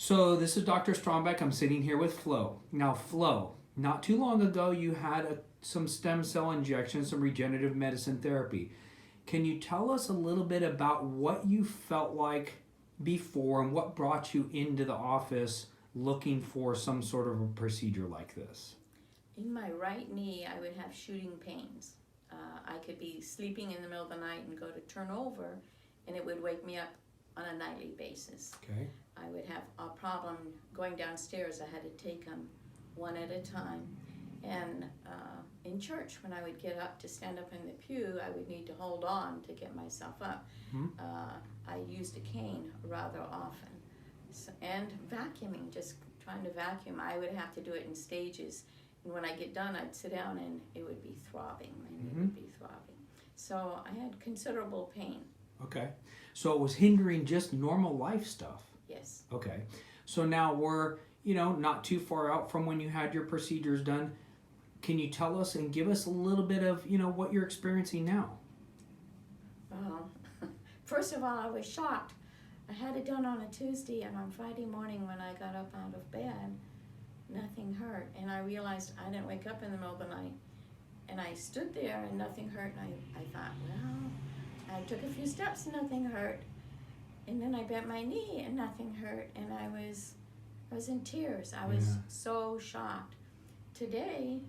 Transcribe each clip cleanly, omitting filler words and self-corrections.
So this is Dr. Strombeck. I'm sitting here with Flo. Now, Flo, not too long ago you had some stem cell injections, some regenerative medicine therapy. Can you tell us a little bit about what you felt like before and what brought you into the office looking for some sort of a procedure like this? In my right knee, I would have shooting pains. I could be sleeping in the middle of the night and go to turn over, and it would wake me up on a nightly basis. Okay. I would have a problem going downstairs. I had to take them one at a time. And in church, when I would get up to stand up in the pew, I would need to hold on to get myself up. I used a cane rather often. And vacuuming, just trying to vacuum, I would have to do it in stages. And when I get done, I'd sit down and it would be throbbing. My knee would be throbbing. So I had considerable pain. Okay. So it was hindering just normal life stuff. Yes. Okay. So now we're, not too far out from when you had your procedures done. Can you tell us and give us a little bit of, what you're experiencing now? Well, first of all, I was shocked. I had it done on a Tuesday, and on Friday morning when I got up out of bed, nothing hurt. And I realized I didn't wake up in the middle of the night. And I stood there and nothing hurt, and I thought, well, I took a few steps and nothing hurt. And then I bent my knee and nothing hurt, and I was in tears. I was so shocked. Today,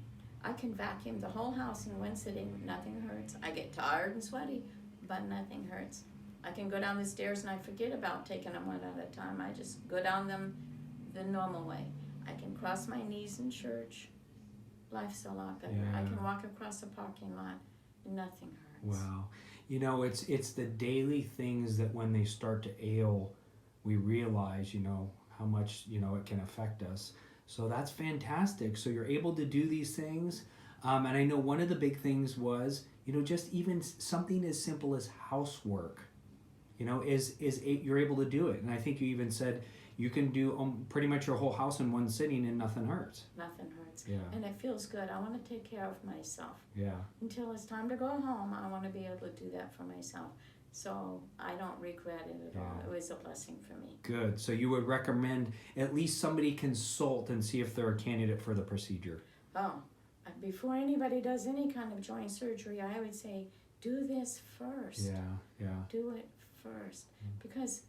I can vacuum the whole house in one sitting, nothing hurts. I get tired and sweaty, but nothing hurts. I can go down the stairs and I forget about taking them one at a time. I just go down them the normal way. I can cross my knees in church. Life's a lot better. I can walk across the parking lot. Nothing hurts. Wow. It's the daily things that when they start to ail, we realize, how much, it can affect us. So that's fantastic. So you're able to do these things. And I know one of the big things was, just even something as simple as housework, you're able to do it. And I think you even said you can do pretty much your whole house in one sitting and nothing hurts. Nothing hurts. Yeah. And it feels good. I want to take care of myself. Yeah. Until it's time to go home, I want to be able to do that for myself. So I don't regret it at all. It was a blessing for me. Good. So you would recommend at least somebody consult and see if they're a candidate for the procedure. Oh, before anybody does any kind of joint surgery, I would say, do this first. Yeah. Do it first. Because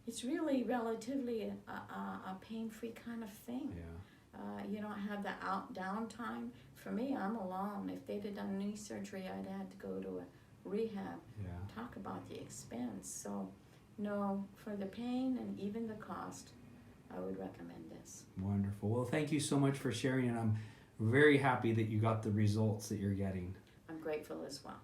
it's really relatively a pain-free kind of thing. Yeah. You don't have the downtime. For me, I'm alone. If they'd have done knee surgery, I'd had to go to a rehab. Yeah. Talk about the expense. So, no, for the pain and even the cost, I would recommend this. Wonderful. Well, thank you so much for sharing, and I'm very happy that you got the results that you're getting. I'm grateful as well.